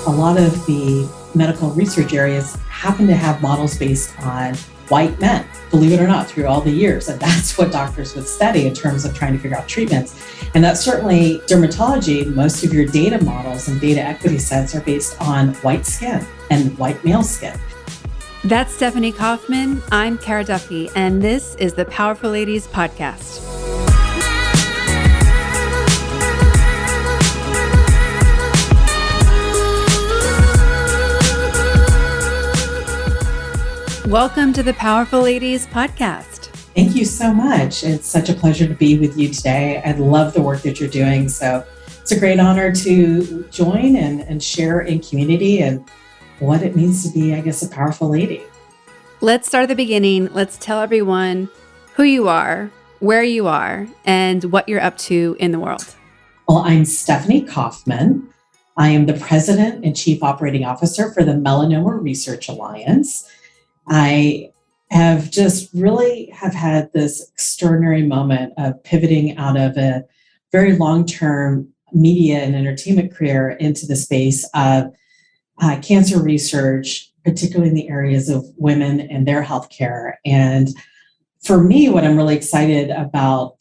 A lot of the medical research areas happen to have models based on white men, believe it or not, through all the years. And that's what doctors would study in terms of trying to figure out treatments. And that's certainly dermatology. Most of your data models and data equity sets are based on white skin and white male skin. That's Stephanie Kauffman. I'm Cara Duffy, and this is the Powerful Ladies Podcast. Welcome to the Powerful Ladies Podcast. Thank you so much. It's such a pleasure to be with you today. I love the work that you're doing. So it's a great honor to join and share in community and what it means to be, I guess, a powerful lady. Let's start at the beginning. Let's tell everyone who you are, where you are, and what you're up to in the world. Well, I'm Stephanie Kauffman. I am the President and Chief Operating Officer for the Melanoma Research Alliance. I have just really had this extraordinary moment of pivoting out of a very long-term media and entertainment career into the space of cancer research, particularly in the areas of women and their healthcare. And for me, what I'm really excited about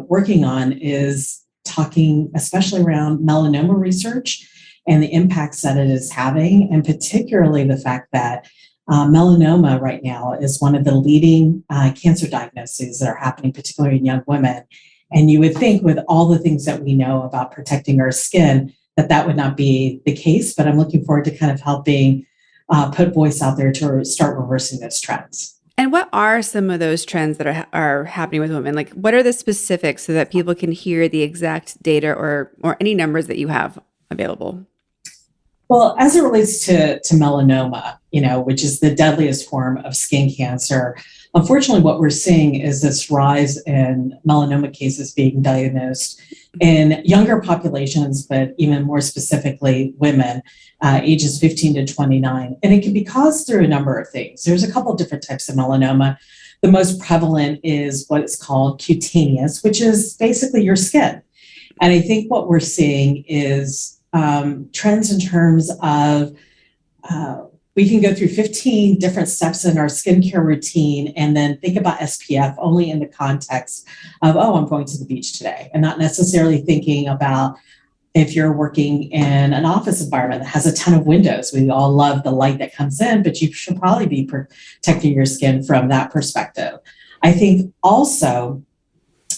working on is talking especially around melanoma research and the impacts that it is having, and particularly the fact that melanoma right now is one of the leading cancer diagnoses that are happening, particularly in young women. And you would think with all the things that we know about protecting our skin, that would not be the case. But I'm looking forward to kind of helping put voice out there to start reversing those trends. And what are some of those trends that are happening with women? Like, what are the specifics so that people can hear the exact data or any numbers that you have available? Well, as it relates to melanoma, which is the deadliest form of skin cancer, unfortunately, what we're seeing is this rise in melanoma cases being diagnosed in younger populations, but even more specifically, women, ages 15 to 29. And it can be caused through a number of things. There's a couple of different types of melanoma. The most prevalent is what is called cutaneous, which is basically your skin. And I think what we're seeing is trends in terms of we can go through 15 different steps in our skincare routine and then think about SPF only in the context of, I'm going to the beach today, and not necessarily thinking about if you're working in an office environment that has a ton of windows. We all love the light that comes in, but you should probably be protecting your skin from that perspective. I think also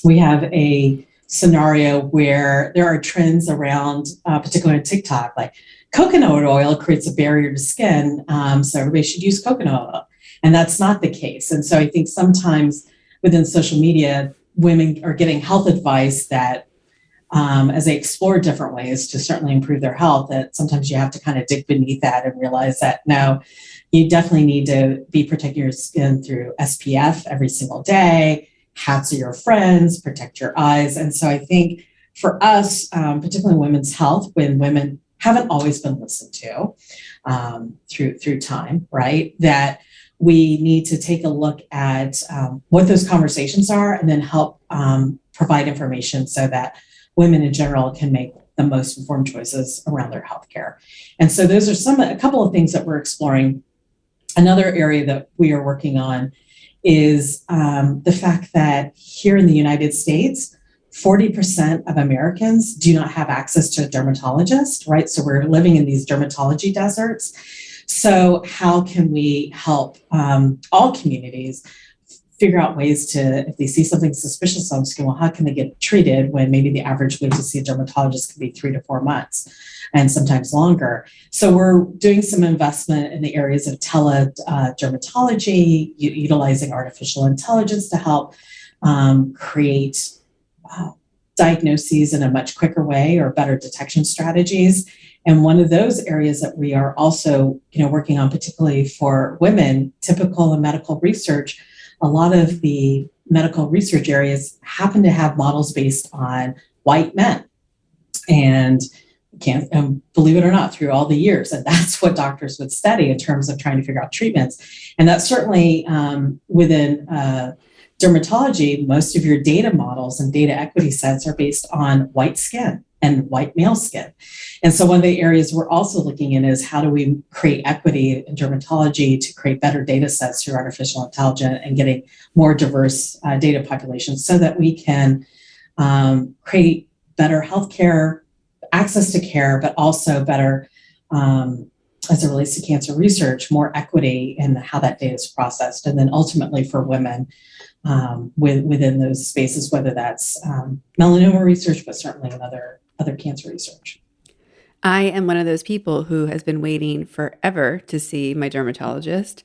we have a scenario where there are trends around, particularly on TikTok, like coconut oil creates a barrier to skin, so everybody should use coconut oil. And that's not the case. And so I think sometimes within social media, women are getting health advice that as they explore different ways to certainly improve their health, that sometimes you have to kind of dig beneath that and realize that, no, you definitely need to be protecting your skin through SPF every single day. Hats are your friends, protect your eyes. And so I think for us, particularly women's health, when women haven't always been listened to through time, right? That we need to take a look at what those conversations are and then help provide information so that women in general can make the most informed choices around their healthcare. And so those are a couple of things that we're exploring. Another area that we are working on is the fact that here in the United States, 40% of Americans do not have access to a dermatologist, right? So we're living in these dermatology deserts. So how can we help all communities figure out ways to, if they see something suspicious on skin, well, how can they get treated when maybe the average wait to see a dermatologist can be 3 to 4 months and sometimes longer. So we're doing some investment in the areas of teledermatology, utilizing artificial intelligence to help create diagnoses in a much quicker way or better detection strategies. And one of those areas that we are also, working on, particularly for women, typical in medical research, a lot of the medical research areas happen to have models based on white men. And believe it or not, through all the years, and that's what doctors would study in terms of trying to figure out treatments. And that's certainly within dermatology, most of your data models and data equity sets are based on white skin and white male skin. And so one of the areas we're also looking in is how do we create equity in dermatology to create better data sets through artificial intelligence and getting more diverse data populations so that we can create better healthcare, access to care, but also better, as it relates to cancer research, more equity in how that data is processed. And then ultimately for women within those spaces, whether that's melanoma research, but certainly in other cancer research. I am one of those people who has been waiting forever to see my dermatologist.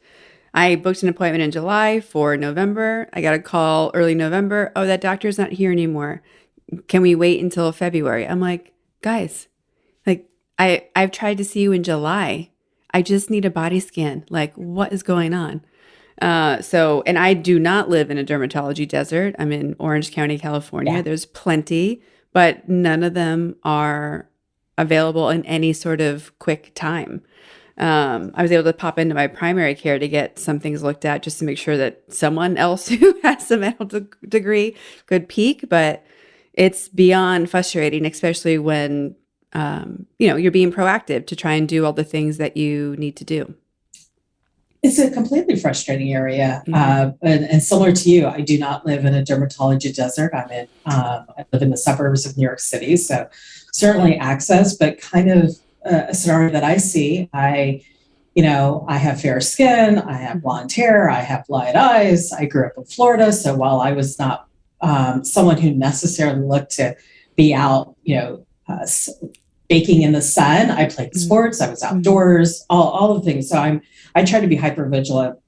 I booked an appointment in July for November. I got a call early November. Oh, that doctor's not here anymore. Can we wait until February? I'm like, guys, like I've tried to see you in July. I just need a body scan. Like, what is going on? And I do not live in a dermatology desert. I'm in Orange County, California. Yeah. There's plenty, but none of them are available in any sort of quick time. I was able to pop into my primary care to get some things looked at just to make sure that someone else who has a medical degree could peek, but it's beyond frustrating, especially when, you're being proactive to try and do all the things that you need to do. It's a completely frustrating area. And similar to you, I do not live in a dermatology desert. I live in the suburbs of New York City. So certainly access, but kind of a scenario that I see, I have fair skin, I have blonde hair, I have light eyes. I grew up in Florida. So while I was not someone who necessarily looked to be out, baking in the sun, I played sports, I was outdoors, all the things. So I try to be hyper vigilant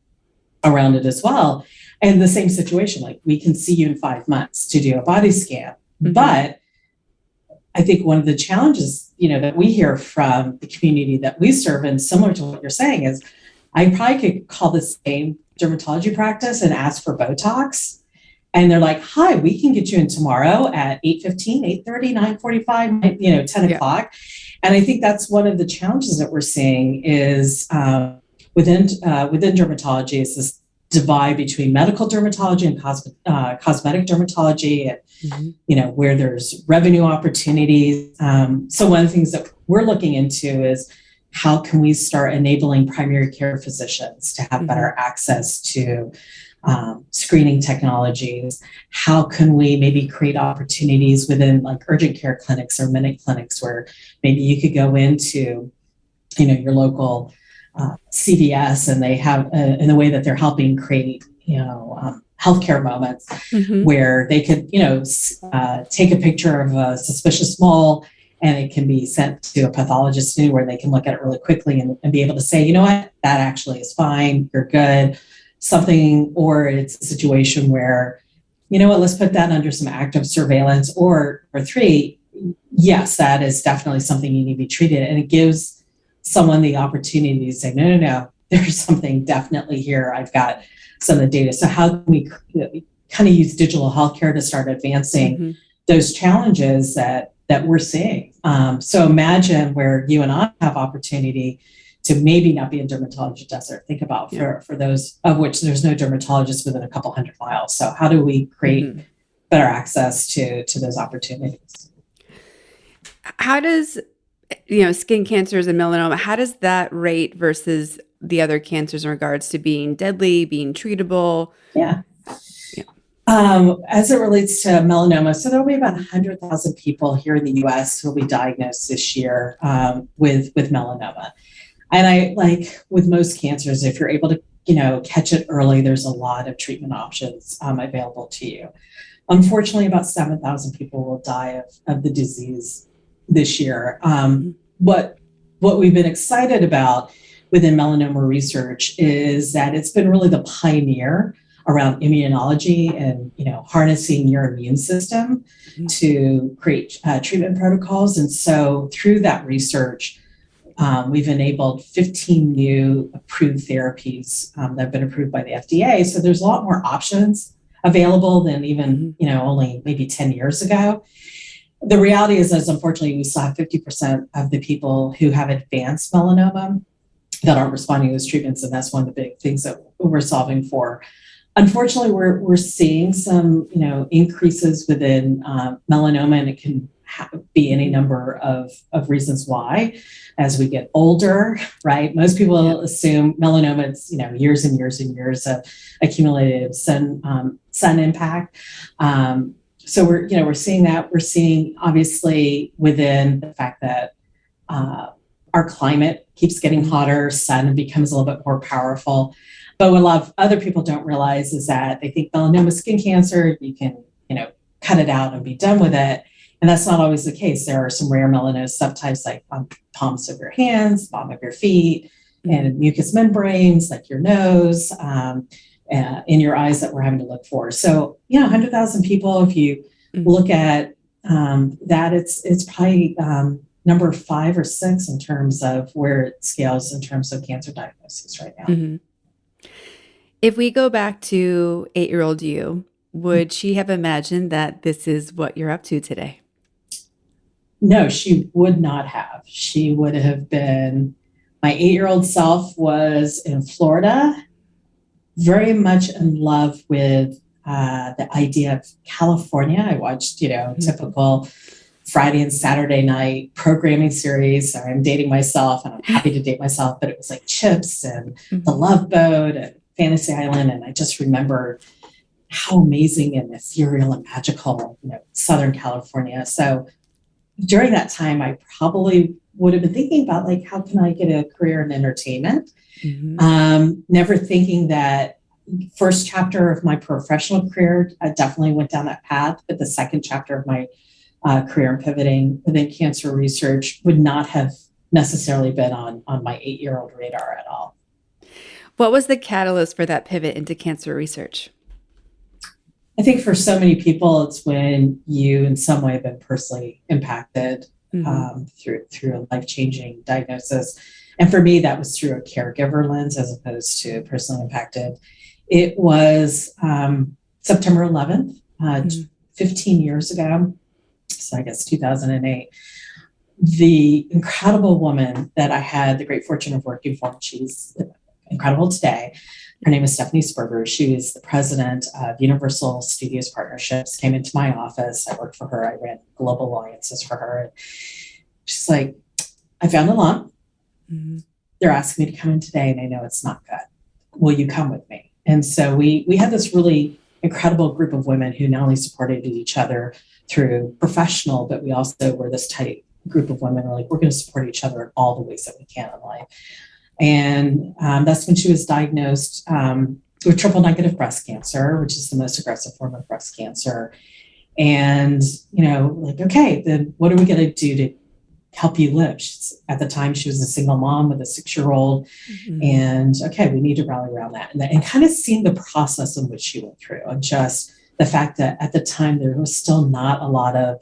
around it as well. And the same situation, like we can see you in 5 months to do a body scan. But I think one of the challenges, that we hear from the community that we serve, and similar to what you're saying, is I probably could call the same dermatology practice and ask for Botox. And they're like, hi, we can get you in tomorrow at 8:15, 8:30, 9:45, 10 o'clock. And I think that's one of the challenges that we're seeing is within dermatology is this divide between medical dermatology and cosmetic dermatology, and where there's revenue opportunities. So one of the things that we're looking into is how can we start enabling primary care physicians to have better access to screening technologies? How can we maybe create opportunities within like urgent care clinics or minute clinics where maybe you could go into, your local CVS, and they have in the way that they're helping create, healthcare moments where they could, take a picture of a suspicious mole and it can be sent to a pathologist where they can look at it really quickly and be able to say, you know what, that actually is fine, you're good. Something, or it's a situation where, let's put that under some active surveillance, or 3, yes, that is definitely something you need to be treated. And it gives someone the opportunity to say, no, there's something definitely here. I've got some of the data. So how can we kind of use digital healthcare to start advancing those challenges that we're seeing? So imagine where you and I have opportunity to maybe not be in dermatology desert. Think about for those of which there's no dermatologist within a couple 100 miles. So how do we create better access to those opportunities? How does, skin cancers and melanoma, how does that rate versus the other cancers in regards to being deadly, being treatable? As it relates to melanoma, so there'll be about 100,000 people here in the U.S. who will be diagnosed this year with melanoma. And I, like with most cancers, if you're able to, catch it early, there's a lot of treatment options available to you. Unfortunately, about 7,000 people will die of the disease this year. What we've been excited about within melanoma research is that it's been really the pioneer around immunology and, harnessing your immune system to create treatment protocols. And so through that research, we've enabled 15 new approved therapies that have been approved by the FDA. So there's a lot more options available than even, only maybe 10 years ago. The reality is unfortunately, we still have 50% of the people who have advanced melanoma that aren't responding to those treatments. And that's one of the big things that we're solving for. Unfortunately, we're seeing some, increases within melanoma, and it can be any number of reasons why. As we get older, right? Most people assume melanoma, it's, years and years and years of accumulated sun impact. So we're seeing that. We're seeing, obviously, within the fact that our climate keeps getting hotter, sun becomes a little bit more powerful. But what a lot of other people don't realize is that they think melanoma is skin cancer, you can, cut it out and be done with it. And that's not always the case. There are some rare melanoma subtypes, like on palms of your hands, palm of your feet, and mucous membranes, like your nose, in your eyes, that we're having to look for. So, 100,000 people, if you look at that, it's probably number 5 or 6 in terms of where it scales in terms of cancer diagnosis right now. Mm-hmm. If we go back to 8-year-old you, would she have imagined that this is what you're up to today? No, she would not have. She would have been, my 8-year-old self was in Florida, very much in love with the idea of California. I watched, typical Friday and Saturday night programming series. Sorry, I'm dating myself, and I'm happy to date myself, but it was like Chips and The Love Boat and Fantasy Island. And I just remember how amazing and ethereal and magical, Southern California. So during that time, I probably would have been thinking about, like, how can I get a career in entertainment? Never thinking that first chapter of my professional career, I definitely went down that path. But the second chapter of my career in pivoting within cancer research would not have necessarily been on my 8-year-old radar at all. What was the catalyst for that pivot into cancer research? I think for so many people, it's when you in some way have been personally impacted through a life-changing diagnosis. And for me, that was through a caregiver lens as opposed to personally impacted. It was September 11th, 15 years ago. So I guess 2008. The incredible woman that I had the great fortune of working for, she's incredible today. Her name is Stephanie Sperber. She was the president of Universal Studios Partnerships, came into my office. I worked for her. I ran global alliances for her. And she's like, I found a lump. They're asking me to come in today, and I know it's not good. Will you come with me? And so we had this really incredible group of women who not only supported each other through professional, but we also were this tight group of women. We're like, we're going to support each other in all the ways that we can in life. And that's when she was diagnosed with triple negative breast cancer, which is the most aggressive form of breast cancer. And, like, okay, then what are we going to do to help you live? At the time, she was a single mom with a 6-year-old. And okay, we need to rally around that. And kind of seeing the process in which she went through, and just the fact that at the time, there was still not a lot of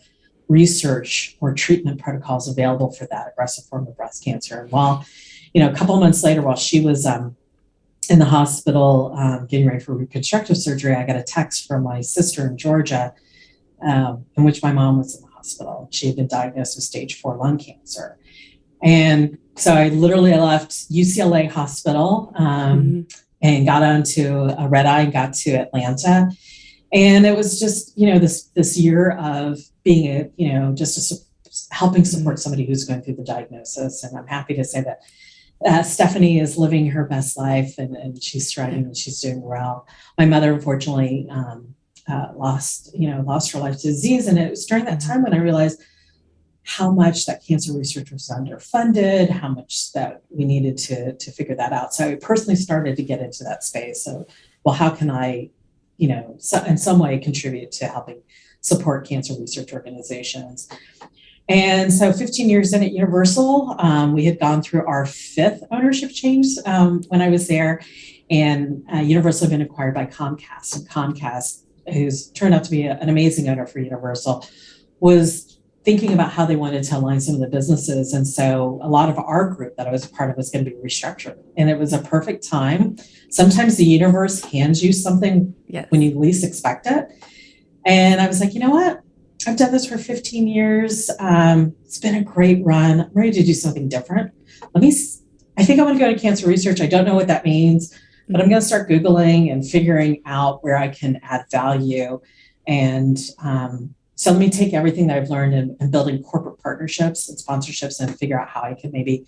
research or treatment protocols available for that aggressive form of breast cancer. And while, a couple of months later, while she was in the hospital getting ready for reconstructive surgery, I got a text from my sister in Georgia, in which my mom was in the hospital. She had been diagnosed with stage 4 lung cancer. And so I literally left UCLA hospital and got onto a red eye and got to Atlanta. And it was just, this year of being helping support somebody who's going through the diagnosis. And I'm happy to say that Stephanie is living her best life, and she's thriving and she's doing well. My mother, unfortunately, lost her life to disease. And it was during that time when I realized how much that cancer research was underfunded, how much that we needed to figure that out. So I personally started to get into that space. So, well, how can I, in some way contribute to helping support cancer research organizations? And so 15 years in at Universal, we had gone through our 5th ownership change when I was there. And Universal had been acquired by Comcast. And Comcast, who's turned out to be an amazing owner for Universal, was thinking about how they wanted to align some of the businesses. And so a lot of our group that I was a part of was going to be restructured. And it was a perfect time. Sometimes the universe hands you something when you least expect it. And I was like, you know what? I've done this for 15 years. It's been a great run. I'm ready to do something different. I think I want to go to cancer research. I don't know what that means, but I'm going to start Googling and figuring out where I can add value. And So let me take everything that I've learned in building corporate partnerships and sponsorships and figure out how I can maybe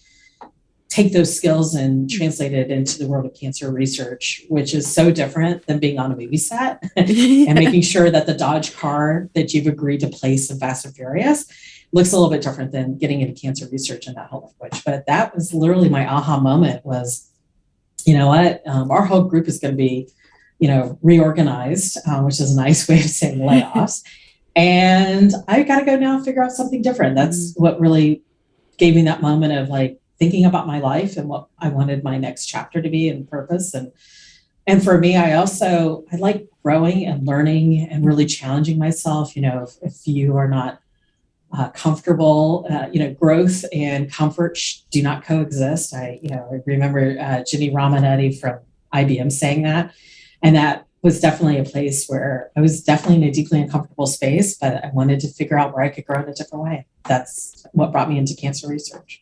take those skills and translate it into the world of cancer research, which is so different than being on a movie set and making sure that the Dodge car that you've agreed to place in Fast and Furious looks a little bit different than getting into cancer research and that whole language. But that was literally my aha moment was, you know what, our whole group is going to be, reorganized, which is a nice way of saying layoffs. And I got to go now and figure out something different. That's what really gave me that moment of like thinking about my life and what I wanted my next chapter to be and purpose. And for me, I like growing and learning and really challenging myself. If you are not comfortable, growth and comfort do not coexist. I remember Ginny Ramanetti from IBM saying that. And that was definitely a place where I was definitely in a deeply uncomfortable space, but I wanted to figure out where I could grow in a different way. That's what brought me into cancer research.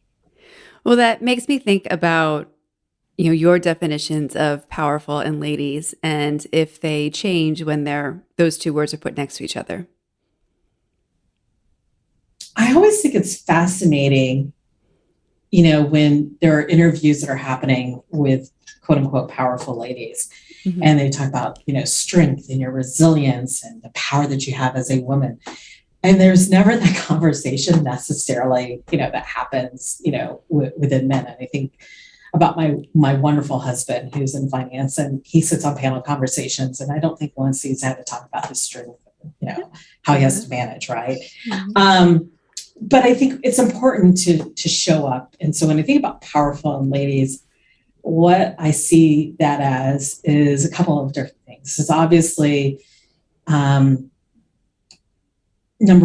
Well, that makes me think about, your definitions of powerful and ladies, and if they change when those two words are put next to each other. I always think it's fascinating, when there are interviews that are happening with quote unquote powerful ladies. Mm-hmm. And they talk about, strength and your resilience and the power that you have as a woman. And there's never that conversation necessarily, that happens, within men. And I think about my wonderful husband who's in finance, and he sits on panel conversations, and I don't think once he's had to talk about his strength, how he has to manage, right? Mm-hmm. But I think it's important to show up. And so when I think about powerful and ladies, what I see that as is a couple of different things. It's obviously, number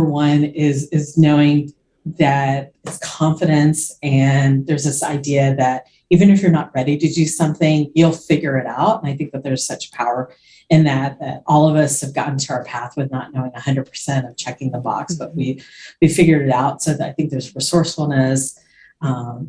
one is knowing that it's confidence, and there's this idea that even if you're not ready to do something, you'll figure it out. And I think that there's such power in that all of us have gotten to our path with not knowing 100% of checking the box, but we figured it out. So that I think there's resourcefulness,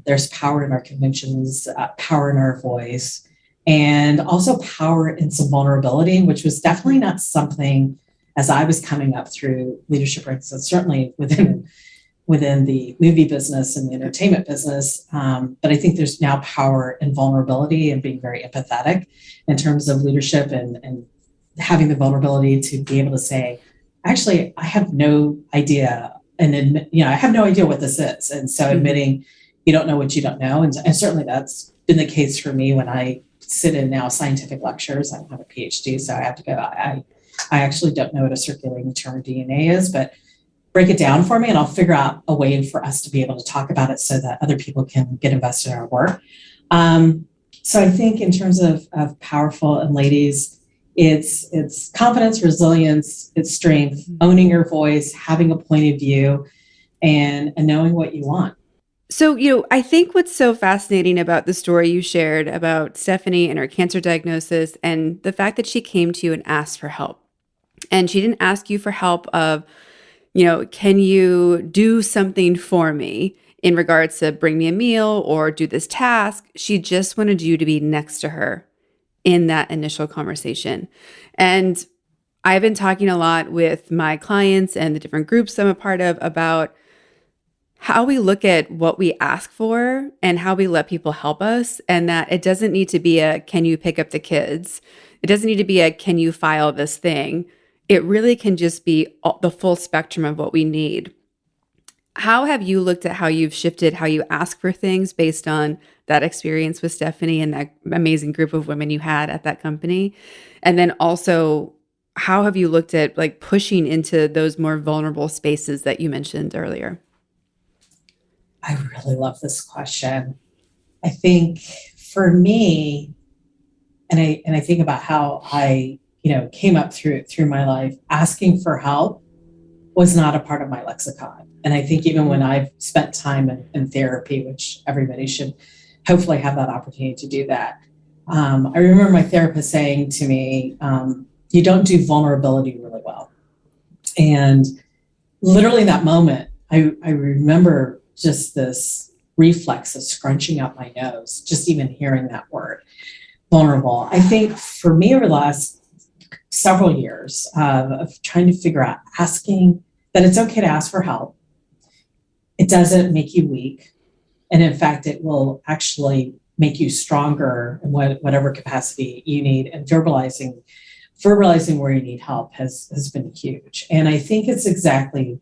there's power in our convictions, power in our voice, and also power in some vulnerability, which was definitely not something as I was coming up through leadership ranks, and certainly within the movie business and the entertainment business. But I think there's now power in vulnerability and being very empathetic in terms of leadership and having the vulnerability to be able to say, actually, I have no idea. And I have no idea what this is. And so admitting you don't know what you don't know. And certainly that's been the case for me when I sit in now scientific lectures. I don't have a PhD, so I have to go, I actually don't know what a circulating tumor DNA is, but break it down for me and I'll figure out a way for us to be able to talk about it so that other people can get invested in our work. So I think in terms of powerful and ladies, it's confidence, resilience, it's strength, owning your voice, having a point of view, and knowing what you want. So, I think what's so fascinating about the story you shared about Stephanie and her cancer diagnosis and the fact that she came to you and asked for help. And she didn't ask you for help of, can you do something for me in regards to bring me a meal or do this task? She just wanted you to be next to her in that initial conversation. And I've been talking a lot with my clients and the different groups I'm a part of about how we look at what we ask for and how we let people help us, and that it doesn't need to be a, can you pick up the kids? It doesn't need to be a, can you file this thing? It really can just be the full spectrum of what we need. How have you looked at how you've shifted how you ask for things based on that experience with Stephanie and that amazing group of women you had at that company? And then also, how have you looked at like pushing into those more vulnerable spaces that you mentioned earlier? I really love this question. I think for me, and I think about how I, came up through my life, asking for help was not a part of my lexicon. And I think even when I've spent time in therapy, which everybody should hopefully have that opportunity to do that. I remember my therapist saying to me, you don't do vulnerability really well. And literally in that moment, I remember just this reflex of scrunching up my nose, just even hearing that word, vulnerable. I think for me over the last several years of trying to figure out asking that it's okay to ask for help. It doesn't make you weak. And in fact, it will actually make you stronger in whatever capacity you need. And verbalizing where you need help has been huge. And I think it's exactly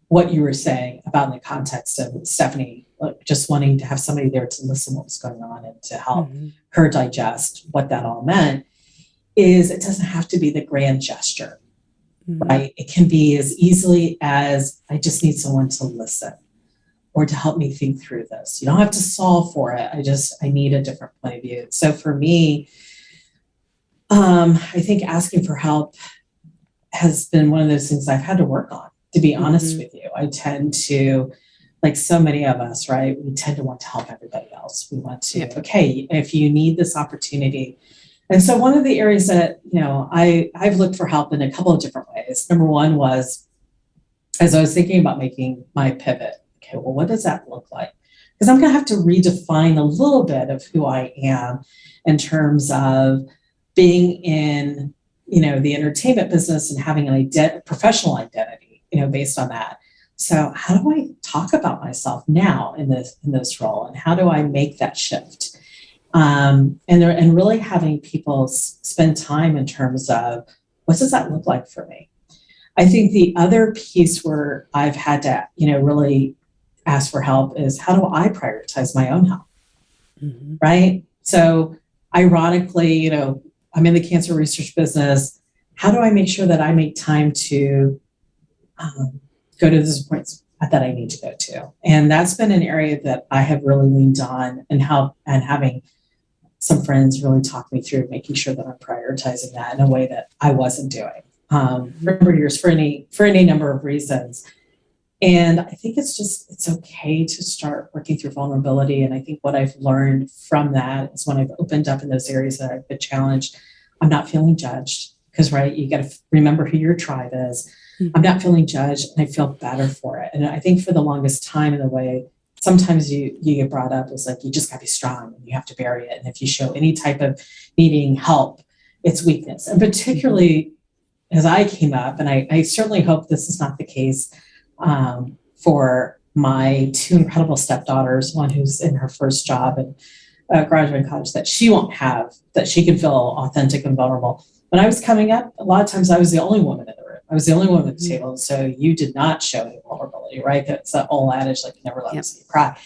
what you were saying about in the context of Stephanie, just wanting to have somebody there to listen what was going on and to help her digest what that all meant, is it doesn't have to be the grand gesture, right? It can be as easily as, I just need someone to listen or to help me think through this. You don't have to solve for it. I need a different point of view. So for me, I think asking for help has been one of those things I've had to work on, to be honest with you. I tend to, like so many of us, right? We tend to want to help everybody else. We want to, okay, if you need this opportunity. And so one of the areas that, I've looked for help in a couple of different ways. Number one was, as I was thinking about making my pivot, okay, well, what does that look like? Because I'm going to have to redefine a little bit of who I am in terms of being in, the entertainment business and having a professional identity, based on that. So how do I talk about myself now in this role, and how do I make that shift? And really having people spend time in terms of, what does that look like for me? I think the other piece where I've had to, really ask for help is, how do I prioritize my own health? Right? So ironically, I'm in the cancer research business. How do I make sure that I make time to go to those appointments that I need to go to? And that's been an area that I have really leaned on, and having some friends really talk me through making sure that I'm prioritizing that in a way that I wasn't doing for years, for any number of reasons. And I think it's okay to start working through vulnerability. And I think what I've learned from that is, when I've opened up in those areas that I've been challenged, I'm not feeling judged, because, right, you got to remember who your tribe is. I'm not feeling judged, and I feel better for it. And I think for the longest time, in a way, sometimes you get brought up as like, you just got to be strong and you have to bury it. And if you show any type of needing help, it's weakness. And particularly as I came up, and I certainly hope this is not the case for my two incredible stepdaughters, one who's in her first job and graduating college, that she won't have, that she can feel authentic and vulnerable. When I was coming up, a lot of times I was the only woman in the room. I was the only woman at the table. So you did not show any vulnerability, right? That's that old adage, like, you never let me see you cry.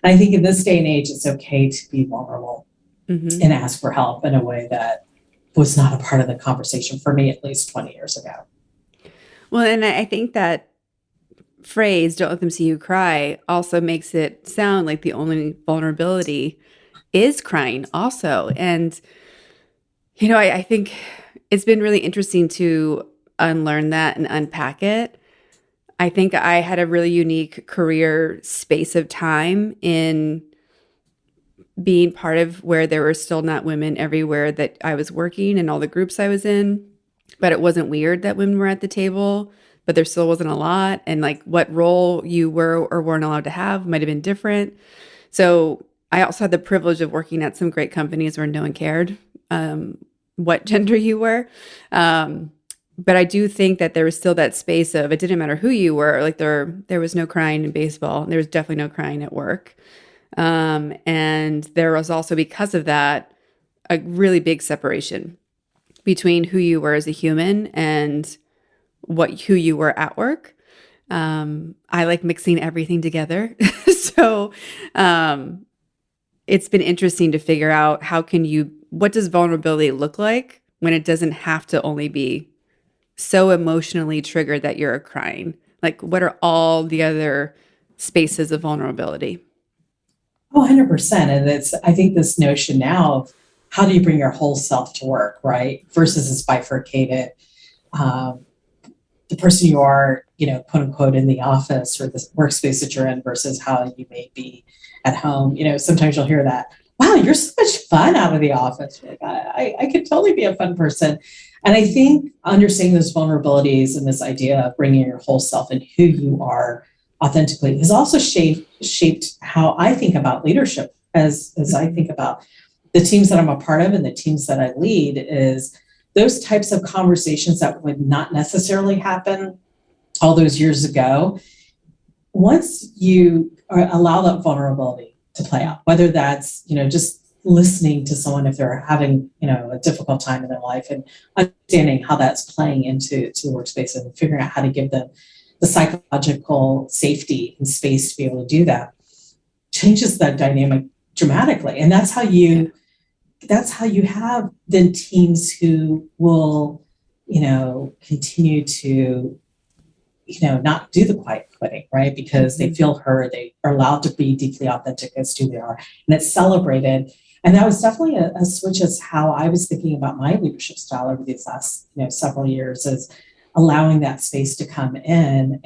And I think in this day and age, it's okay to be vulnerable and ask for help in a way that was not a part of the conversation for me, at least 20 years ago. Well, and I think that phrase, "don't let them see you cry," also makes it sound like the only vulnerability is crying also. And, I think it's been really interesting to unlearn that and unpack it. I think I had a really unique career space of time in being part of where there were still not women everywhere that I was working and all the groups I was in. But it wasn't weird that women were at the table, but there still wasn't a lot. And like, what role you were or weren't allowed to have might have been different. So I also had the privilege of working at some great companies where no one cared what gender you were. But I do think that there was still that space of, it didn't matter who you were. Like there was no crying in baseball. There was definitely no crying at work. And there was also, because of that, a really big separation between who you were as a human and who you were at work. I like mixing everything together. So it's been interesting to figure out what does vulnerability look like when it doesn't have to only be so emotionally triggered that you're crying? Like, what are all the other spaces of vulnerability? Oh, 100%. And I think this notion now of, how do you bring your whole self to work, right? Versus this bifurcated, the person you are, quote unquote, in the office or the workspace that you're in versus how you may be at home. Sometimes you'll hear that, wow, you're so much fun out of the office. Like, I could totally be a fun person. And I think understanding those vulnerabilities and this idea of bringing your whole self and who you are authentically has also shaped how I think about leadership as I think about the teams that I'm a part of and the teams that I lead, is those types of conversations that would not necessarily happen all those years ago, once you allow that vulnerability to play out, whether that's, just listening to someone if they're having, a difficult time in their life and understanding how that's playing into the workspace and figuring out how to give them the psychological safety and space to be able to do that, changes that dynamic dramatically. And that's how you have then teams who will, continue to, not do the quiet quitting, right? Because they feel heard, they are allowed to be deeply authentic as to who they are, and it's celebrated. And that was definitely a switch as how I was thinking about my leadership style over these last, several years, is allowing that space to come in,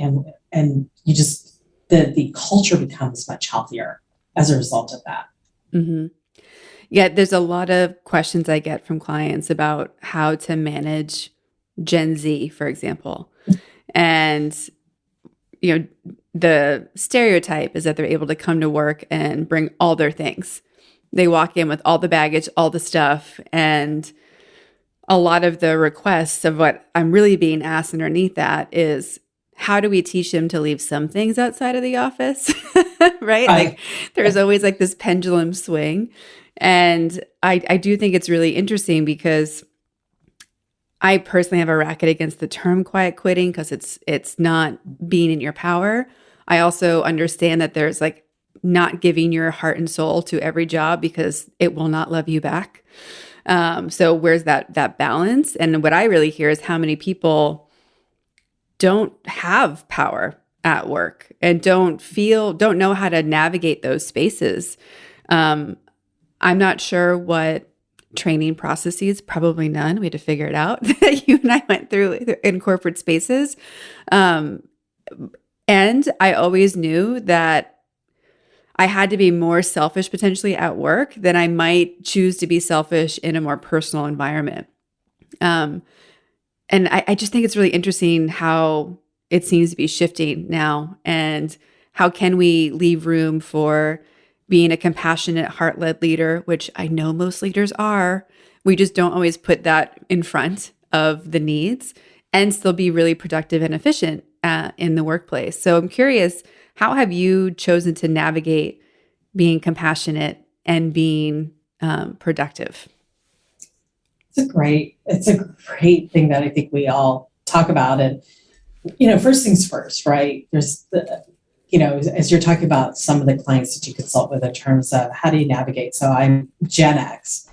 and you just, the culture becomes much healthier as a result of that. Mm-hmm. Yeah, there's a lot of questions I get from clients about how to manage Gen Z, for example. And, the stereotype is that they're able to come to work and bring all their things. They walk in with all the baggage, all the stuff, and a lot of the requests of what I'm really being asked underneath that is, how do we teach them to leave some things outside of the office? Right? Like there's always like this pendulum swing. And I do think it's really interesting because I personally have a racket against the term quiet quitting because it's not being in your power. I also understand that there's like not giving your heart and soul to every job because it will not love you back. So where's that balance? And what I really hear is how many people don't have power at work and don't know how to navigate those spaces. I'm not sure what training processes, probably none. We had to figure it out that you and I went through in corporate spaces. And I always knew that I had to be more selfish potentially at work than I might choose to be selfish in a more personal environment. And I just think it's really interesting how it seems to be shifting now, and how can we leave room for being a compassionate, heart-led leader, which I know most leaders are. We just don't always put that in front of the needs, and still be really productive and efficient in the workplace. So I'm curious, how have you chosen to navigate being compassionate and being productive? It's a great thing that I think we all talk about. And, first things first, right? There's as you're talking about some of the clients that you consult with in terms of how do you navigate. So I'm Gen X.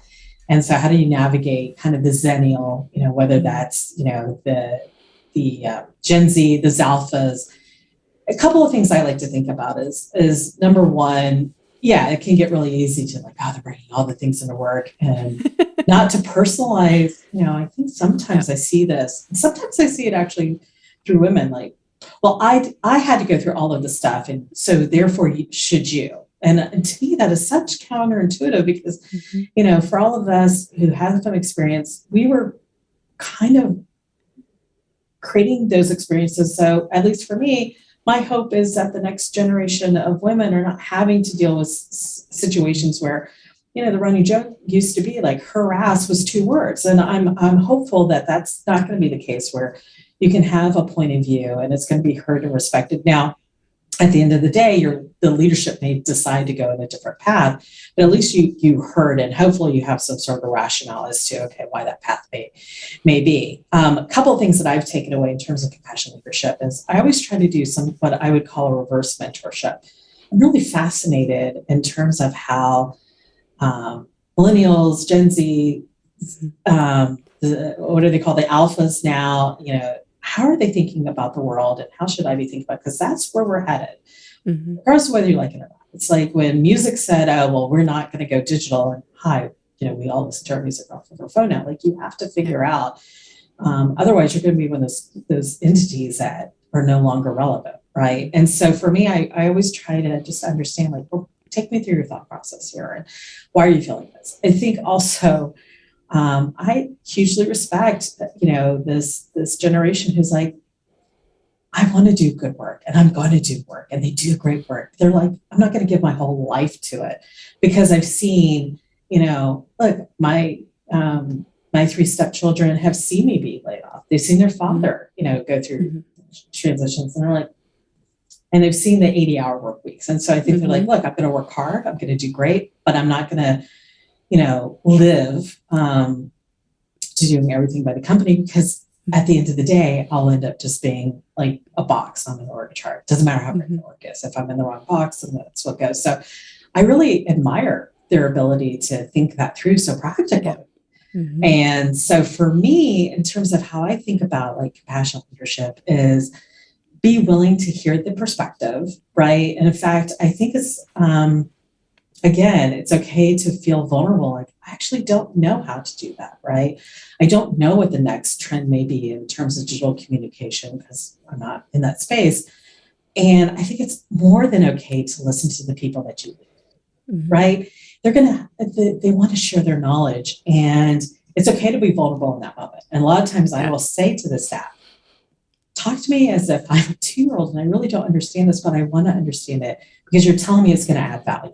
And so how do you navigate kind of the Zennial, whether that's, the Gen Z, the Zalphas. A couple of things I like to think about is number one, it can get really easy to like, they're bringing all the things into work, and not to personalize. I think sometimes I see this, and sometimes I see it actually through women, like, well, I had to go through all of the stuff, and so therefore should you. And to me, that is such counterintuitive because, for all of us who have some experience, we were kind of creating those experiences. So at least for me, my hope is that the next generation of women are not having to deal with situations where, the running joke used to be like, her ass was 2 words. And I'm hopeful that that's not going to be the case, where you can have a point of view and it's going to be heard and respected. Now, at the end of the day, the leadership may decide to go in a different path, but at least you heard, and hopefully you have some sort of rationale as to, why that path may be. A couple of things that I've taken away in terms of compassionate leadership is I always try to do what I would call a reverse mentorship. I'm really fascinated in terms of how millennials, Gen Z, what do they call the alphas now, how are they thinking about the world, and how should I be thinking about it? Because that's where we're headed, regardless of whether you like it or not. It's like when music said, we're not going to go digital, and we all listen to our music off of our phone now. Like, you have to figure out, otherwise you're going to be one of those entities that are no longer relevant, right? And so for me, I always try to just understand, like, well, take me through your thought process here, and why are you feeling this? I think also, I hugely respect, this generation who's like, I want to do good work, and I'm going to do work, and they do great work. They're like, I'm not going to give my whole life to it, because I've seen, look, my 3 stepchildren have seen me be laid off. They've seen their father, go through transitions, and they're like, and they've seen the 80-hour work weeks. And so I think they're like, look, I'm going to work hard. I'm going to do great, but I'm not going to, live to doing everything by the company, because at the end of the day, I'll end up just being like a box on an org chart. Doesn't matter how great the work is. If I'm in the wrong box, then that's what goes. So I really admire their ability to think that through so practically. And so for me, in terms of how I think about like compassionate leadership, is be willing to hear the perspective, right? And in fact, I think it's, again, it's okay to feel vulnerable. Like, I actually don't know how to do that, right? I don't know what the next trend may be in terms of digital communication, because I'm not in that space. And I think it's more than okay to listen to the people that you lead, right? They want to share their knowledge, and it's okay to be vulnerable in that moment. And a lot of times I will say to the staff, talk to me as if I'm a 2-year-old and I really don't understand this, but I want to understand it because you're telling me it's going to add value.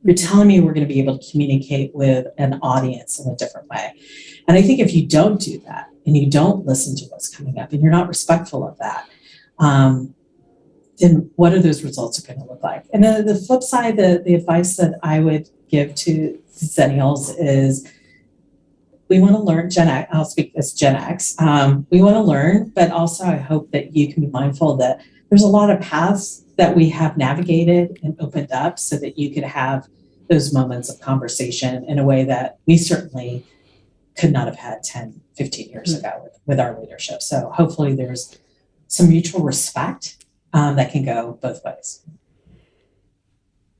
You're telling me we're going to be able to communicate with an audience in a different way. And I think if you don't do that and you don't listen to what's coming up and you're not respectful of that, then what are those results going to look like? And then the flip side, the advice that I would give to Zennials is, we want to learn. Gen X, I'll speak as Gen X. We want to learn, but also I hope that you can be mindful that there's a lot of paths that we have navigated and opened up so that you could have those moments of conversation in a way that we certainly could not have had 10, 15 years ago with our leadership. So hopefully there's some mutual respect that can go both ways.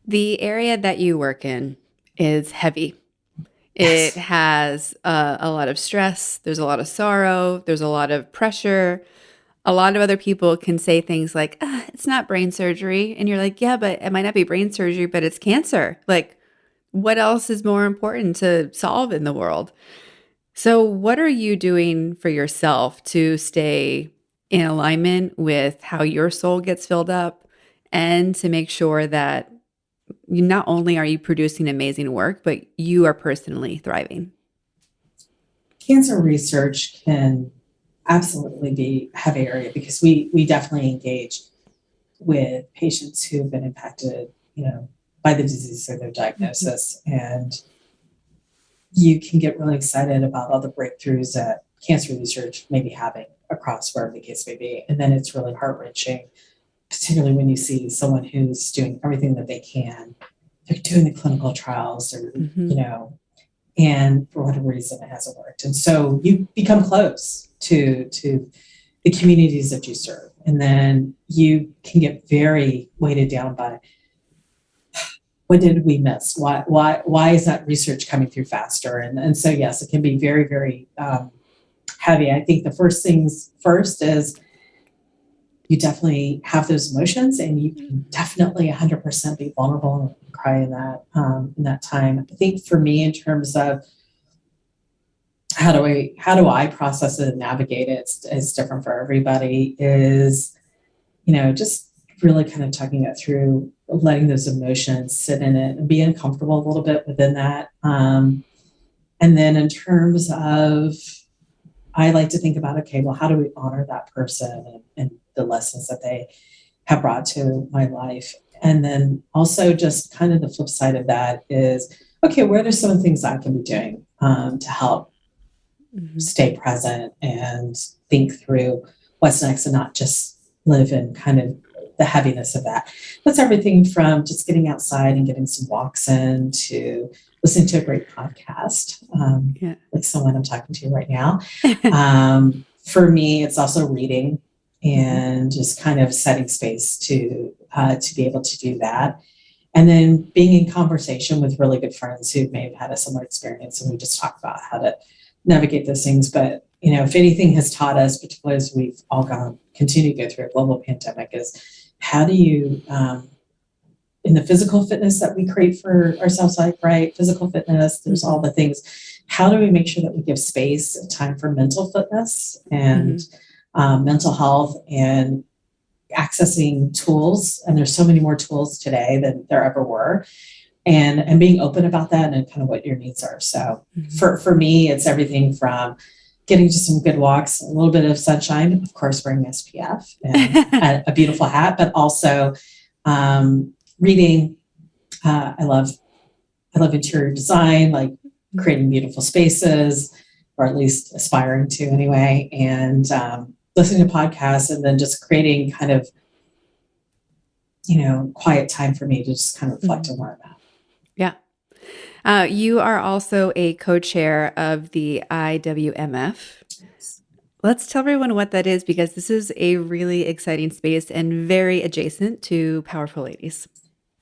The area that you work in is heavy. It has a lot of stress. There's a lot of sorrow. There's a lot of pressure. A lot of other people can say things like, it's not brain surgery. And you're like, yeah, but it might not be brain surgery, but it's cancer. Like, what else is more important to solve in the world? So what are you doing for yourself to stay in alignment with how your soul gets filled up, and to make sure that not only are you producing amazing work, but you are personally thriving? Cancer research can absolutely be a heavy area, because we definitely engage with patients who have been impacted, by the disease or their diagnosis. And you can get really excited about all the breakthroughs that cancer research may be having across wherever the case may be. And then it's really heart-wrenching, particularly when you see someone who's doing everything that they can. They're doing the clinical trials, or, and for whatever reason, it hasn't worked. And so you become close to the communities that you serve. And then you can get very weighted down by, what did we miss? Why is that research coming through faster? And so, yes, it can be very, very heavy. I think the first things first is you definitely have those emotions, and you can definitely 100% be vulnerable and cry in that time. I think for me, in terms of how do I process it and navigate it, it's different for everybody, is, just really kind of talking it through, letting those emotions sit in it and being comfortable a little bit within that. And then in terms of, I like to think about, okay, well, how do we honor that person and the lessons that they have brought to my life? And then also just kind of the flip side of that is, okay, what are some of the things I can be doing to help stay present and think through what's next, and not just live in kind of the heaviness of that. That's everything from just getting outside and getting some walks in, to listening to a great podcast, like someone I'm talking to right now. For me, it's also reading and just kind of setting space to be able to do that. And then being in conversation with really good friends who may have had a similar experience, and we just talk about how to navigate those things. But, if anything has taught us, particularly as we've all continue to go through a global pandemic, is how do you, in the physical fitness that we create for ourselves, like, right, physical fitness, there's all the things. How do we make sure that we give space and time for mental fitness and mental health, and accessing tools? And there's so many more tools today than there ever were. And being open about that and kind of what your needs are. So for me, it's everything from getting to some good walks, a little bit of sunshine, of course, wearing SPF and a beautiful hat, but also reading. I love interior design, like creating beautiful spaces, or at least aspiring to anyway, and listening to podcasts, and then just creating kind of, quiet time for me to just kind of reflect on where I'm at. Yeah. You are also a co-chair of the IWMF. Let's tell everyone what that is, because this is a really exciting space and very adjacent to Powerful Ladies.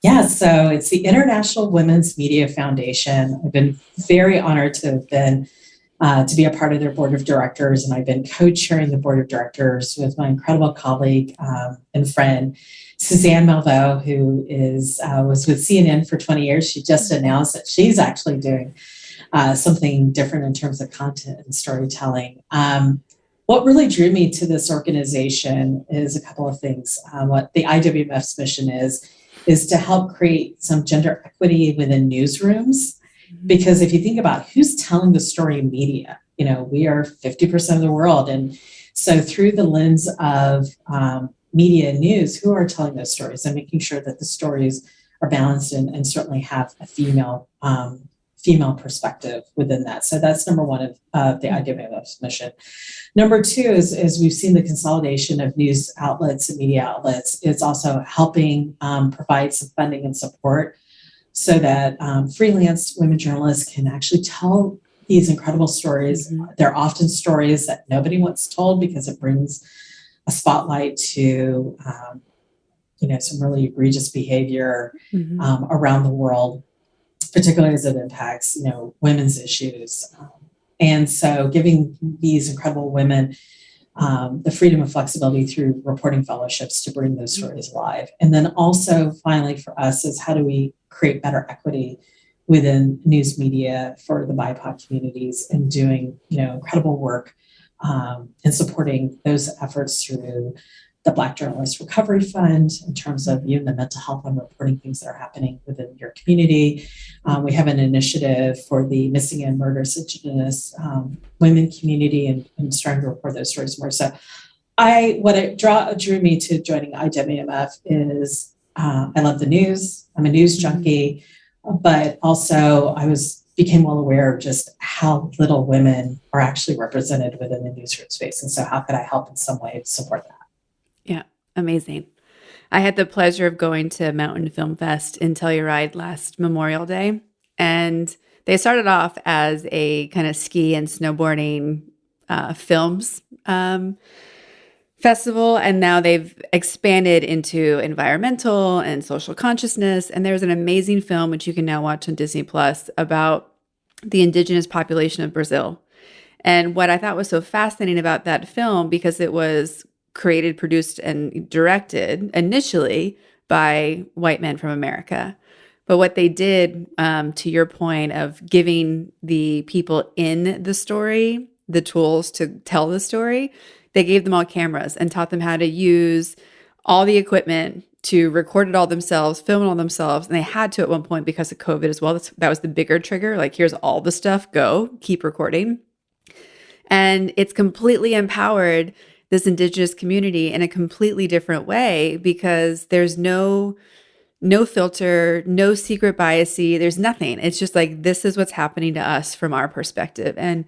Yeah, so it's the International Women's Media Foundation. I've been very honored to have been to be a part of their board of directors, and I've been co-chairing the board of directors with my incredible colleague and friend, Suzanne Malveaux, who was with CNN for 20 years. She just announced that she's actually doing something different in terms of content and storytelling. What really drew me to this organization is a couple of things. What the IWMF's mission is to help create some gender equity within newsrooms. Because if you think about who's telling the story in media, we are 50% of the world. And so through the lens of media and news, who are telling those stories and making sure that the stories are balanced and certainly have a female perspective within that. So that's number one of the IWMF's mission. Number two is we've seen the consolidation of news outlets and media outlets. It's also helping provide some funding and support so that freelance women journalists can actually tell these incredible stories. Mm-hmm. They're often stories that nobody wants told because it brings a spotlight to some really egregious behavior around the world, particularly as it impacts, women's issues. And so giving these incredible women the freedom and flexibility through reporting fellowships to bring those stories alive. And then also, finally, for us is how do we create better equity within news media for the BIPOC communities and doing, incredible work and supporting those efforts through the Black Journalist Recovery Fund in terms of the mental health and reporting things that are happening within your community. We have an initiative for the missing and murdered Indigenous women community and starting to report those stories more. So drew me to joining IWMF is I love the news. I'm a news junkie, but also became well aware of just how little women are actually represented within the newsroom space. And so how could I help in some way to support that? Yeah, amazing. I had the pleasure of going to Mountain Film Fest in Telluride last Memorial Day, and they started off as a kind of ski and snowboarding films festival, and now they've expanded into environmental and social consciousness. And there's an amazing film, which you can now watch on Disney Plus, about the indigenous population of Brazil. And what I thought was so fascinating about that film, because it was created, produced, and directed initially by white men from America. But what they did, to your point of giving the people in the story the tools to tell the story, they gave them all cameras and taught them how to use all the equipment to record it all themselves, film it all themselves. And they had to at one point because of COVID as well. That was the bigger trigger. Like, here's all the stuff, go, keep recording. And it's completely empowered this indigenous community in a completely different way, because there's no filter, no secret biasy. There's nothing. It's just like, this is what's happening to us from our perspective. And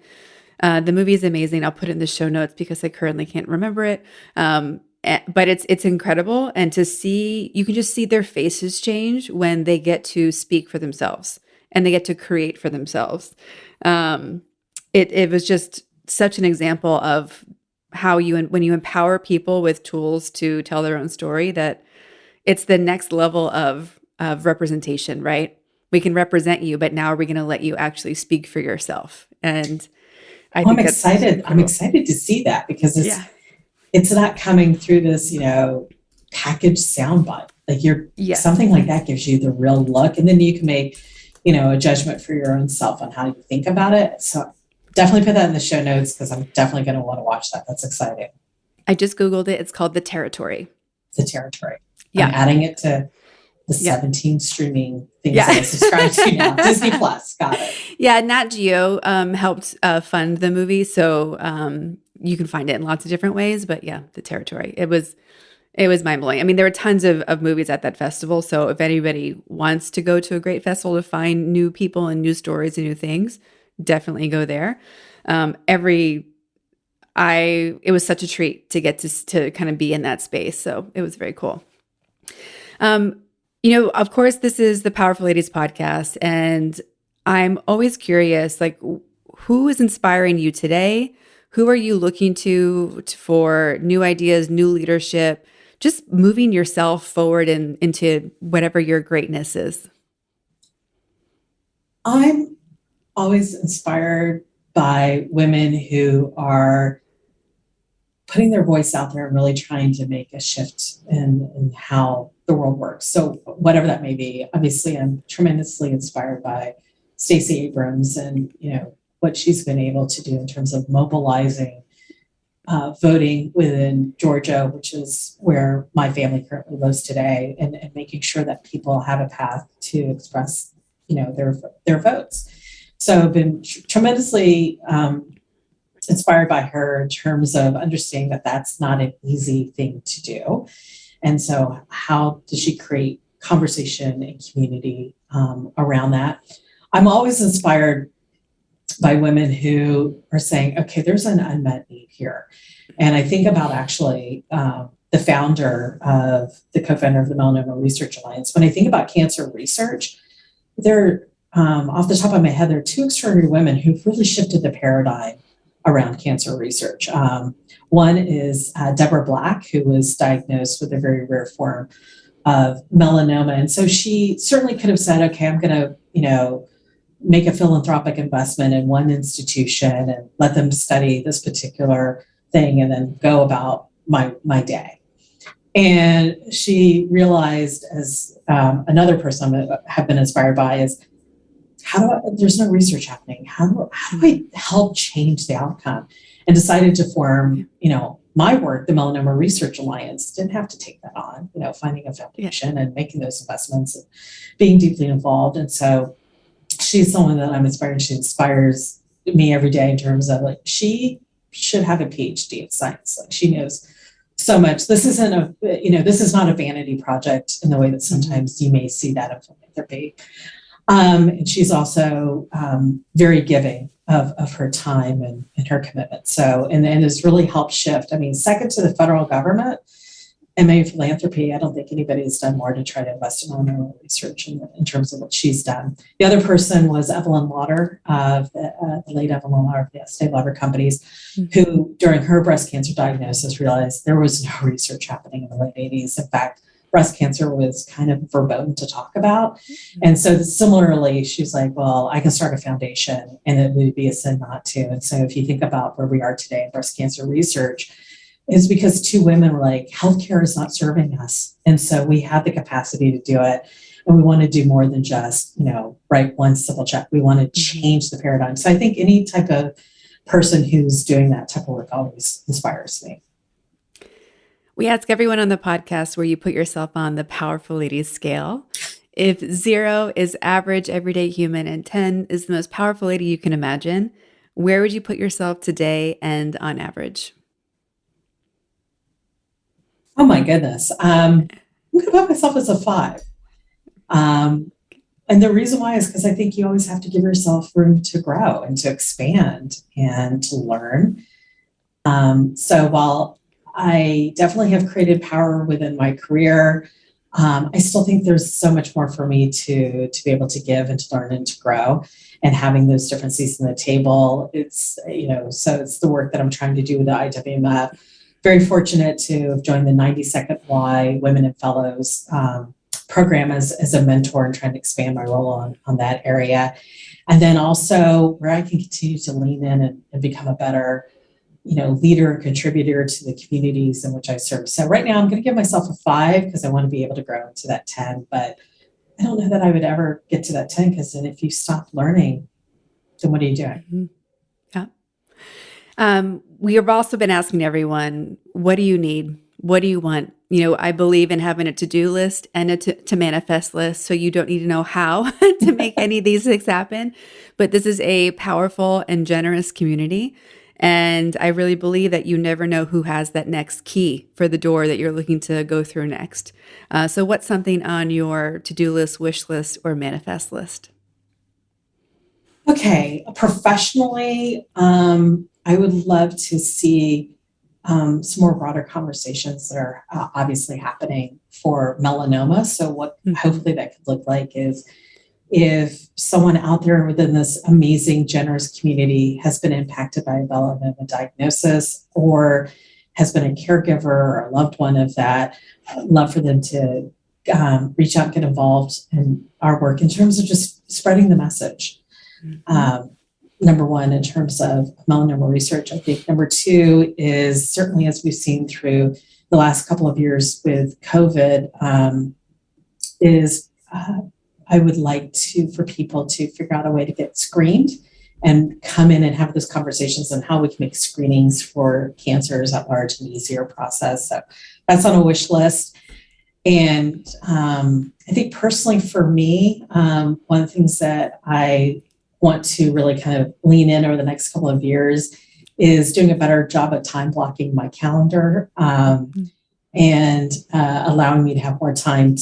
the movie is amazing. I'll put it in the show notes because I currently can't remember it. But it's incredible. And to see, you can just see their faces change when they get to speak for themselves and they get to create for themselves. It was just such an example of how when you empower people with tools to tell their own story, that it's the next level of representation, right? We can represent you, but now are we going to let you actually speak for yourself? And I'm excited. I'm excited to see that, because it's not coming through this, packaged soundbite. Like something like that gives you the real look, and then you can make, a judgment for your own self on how you think about it. So definitely put that in the show notes, because I'm definitely going to want to watch that. That's exciting. I just Googled it. It's called The Territory. The Territory. Yeah. I'm adding it to the Yeah. 17 streaming things Yeah. that I subscribe to now. Disney Plus, got it. Yeah, Nat Geo helped fund the movie, so you can find it in lots of different ways. But yeah, the territory, it was mind blowing. I mean, there were tons of movies at that festival. So if anybody wants to go to a great festival to find new people and new stories and new things, definitely go there. It was such a treat to get to kind of be in that space. So it was very cool. Of course, this is the Powerful Ladies podcast, and I'm always curious, like, who is inspiring you today? Who are you looking to for new ideas, new leadership, just moving yourself forward into whatever your greatness is? I'm always inspired by women who are putting their voice out there and really trying to make a shift in how the world works. So whatever that may be, obviously I'm tremendously inspired by Stacey Abrams and, what she's been able to do in terms of mobilizing voting within Georgia, which is where my family currently lives today, and making sure that people have a path to express, their votes. So I've been tremendously inspired by her in terms of understanding that that's not an easy thing to do. And so how does she create conversation and community around that? I'm always inspired by women who are saying, okay, there's an unmet need here. And I think about actually the co-founder of the Melanoma Research Alliance. When I think about cancer research, there, off the top of my head, there are two extraordinary women who've really shifted the paradigm around cancer research. One is Deborah Black, who was diagnosed with a very rare form of melanoma. And so she certainly could have said, okay, I'm going to, make a philanthropic investment in one institution and let them study this particular thing and then go about my day. And she realized, as another person I have been inspired by, is there's no research happening. How do I help change the outcome? And decided to form, my work, the Melanoma Research Alliance. Didn't have to take that on, finding a foundation and making those investments and being deeply involved. And so she's someone that I'm inspired. She inspires me every day in terms of she should have a PhD in science. Like, she knows so much. This isn't this is not a vanity project in the way that sometimes you may see that in philanthropy. And she's also very giving of her time and her commitment. So, and has really helped shift. I mean, second to the federal government and maybe philanthropy, I don't think anybody has done more to try to invest in melanoma research in terms of what she's done. The other person was Evelyn Lauder, the late Evelyn Lauder of the Estee Lauder companies, who during her breast cancer diagnosis realized there was no research happening in the late 80s. In fact, breast cancer was kind of verboten to talk about. And so similarly, she's like, well, I can start a foundation and it would be a sin not to. And so if you think about where we are today in breast cancer research, is because two women were like, healthcare is not serving us. And so we had the capacity to do it. And we want to do more than just, write one simple check. We want to change the paradigm. So I think any type of person who's doing that type of work always inspires me. We ask everyone on the podcast where you put yourself on the Powerful Ladies scale. If 0 is average, everyday human, and 10 is the most powerful lady you can imagine, where would you put yourself today and on average? Oh my goodness. I'm going to put myself as a 5. And the reason why is because I think you always have to give yourself room to grow and to expand and to learn. So while I definitely have created power within my career, I still think there's so much more for me to be able to give and to learn and to grow. And having those different seats on the table, it's, so it's the work that I'm trying to do with the IWMF. Very fortunate to have joined the 90-Second Why Women in Fellows program as a mentor and trying to expand my role on that area. And then also where I can continue to lean in and become a better, leader and contributor to the communities in which I serve. So right now I'm going to give myself a 5 because I want to be able to grow into that 10, but I don't know that I would ever get to that 10 because then if you stop learning, then what are you doing? Mm-hmm. Yeah. We have also been asking everyone, what do you need What do you want? I believe in having a to-do list and a to manifest list, so you don't need to know how to make any of these things happen. But this is a powerful and generous community. And I really believe that you never know who has that next key for the door that you're looking to go through next. So what's something on your to-do list, wish list, or manifest list? Okay, professionally, I would love to see some more broader conversations that are obviously happening for melanoma. So what hopefully that could look like is if someone out there within this amazing, generous community has been impacted by a melanoma diagnosis or has been a caregiver or a loved one of that, I'd love for them to reach out, get involved in our work in terms of just spreading the message. Number one, in terms of melanoma research. I think number two is certainly, as we've seen through the last couple of years with COVID, I would like for people to figure out a way to get screened and come in and have those conversations on how we can make screenings for cancers at large an easier process. So that's on a wish list. And I think personally for me, one of the things that I want to really kind of lean in over the next couple of years is doing a better job of time blocking my calendar and allowing me to have more time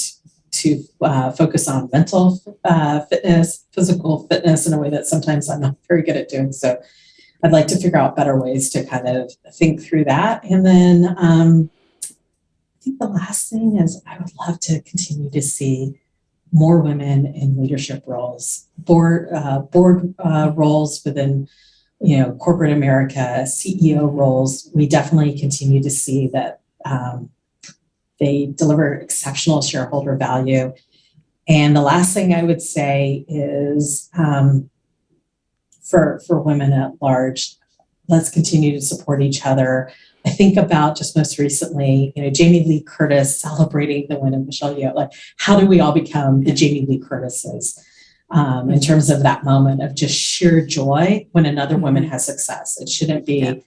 to focus on mental fitness, physical fitness in a way that sometimes I'm not very good at doing. So I'd like to figure out better ways to kind of think through that. And then I think the last thing is I would love to continue to see more women in leadership roles, board roles within, corporate America, CEO roles. We definitely continue to see that they deliver exceptional shareholder value. And the last thing I would say is for women at large, let's continue to support each other. I think about just most recently, Jamie Lee Curtis celebrating the win of Michelle Yeoh. Like, how do we all become the Jamie Lee Curtises in terms of that moment of just sheer joy when another woman has success? It shouldn't be,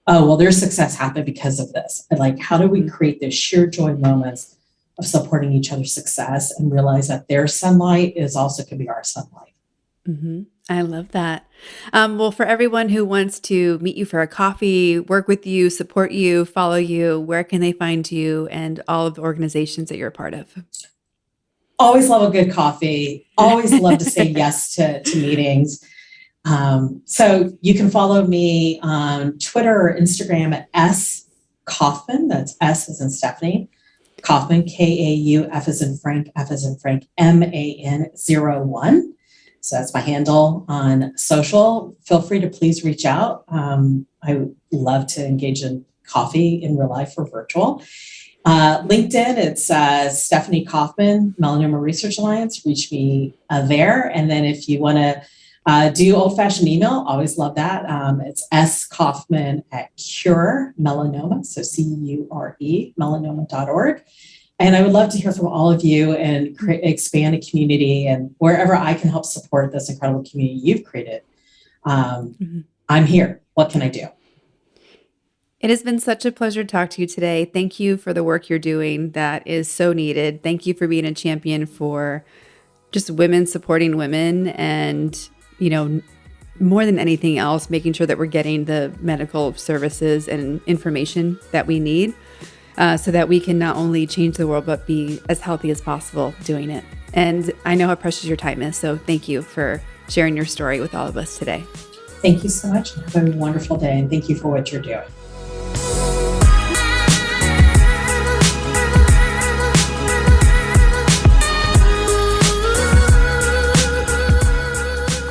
oh, well, their success happened because of this. But like, how do we create those sheer joy moments of supporting each other's success and realize that their sunlight can be our sunlight? Mm-hmm. I love that. Well, for everyone who wants to meet you for a coffee, work with you, support you, follow you, where can they find you and all of the organizations that you're a part of? Always love a good coffee. Always love to say yes to meetings. So you can follow me on Twitter or Instagram at S Kauffman. That's S as in Stephanie. Kauffman, Kauf as in Frank, F as in Frank, MAN01. So that's my handle on social. Feel free to please reach out. I would love to engage in coffee in real life or virtual. LinkedIn, it's Stephanie Kauffman, Melanoma Research Alliance. Reach me there. And then if you want to do old-fashioned email, always love that. It's skauffman@Cure Melanoma, so CURE, melanoma.org. And I would love to hear from all of you and expand a community, and wherever I can help support this incredible community you've created. I'm here. What can I do? It has been such a pleasure to talk to you today. Thank you for the work you're doing. That is so needed. Thank you for being a champion for just women supporting women and, more than anything else, making sure that we're getting the medical services and information that we need. So that we can not only change the world, but be as healthy as possible doing it. And I know how precious your time is. So thank you for sharing your story with all of us today. Thank you so much. Have a wonderful day. And thank you for what you're doing.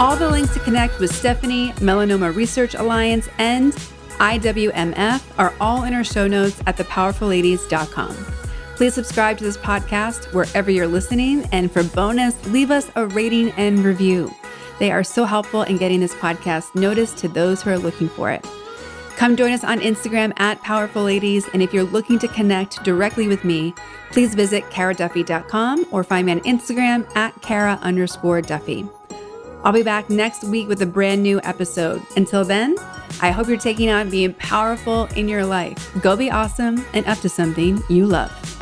All the links to connect with Stephanie, Melanoma Research Alliance, and IWMF are all in our show notes at thepowerfulladies.com. Please subscribe to this podcast wherever you're listening, and for bonus, leave us a rating and review. They are so helpful in getting this podcast noticed to those who are looking for it. Come join us on Instagram at Powerful Ladies, and if you're looking to connect directly with me, please visit karaduffy.com or find me on Instagram at Kara_Duffy. I'll be back next week with a brand new episode. Until then, I hope you're taking on being powerful in your life. Go be awesome and up to something you love.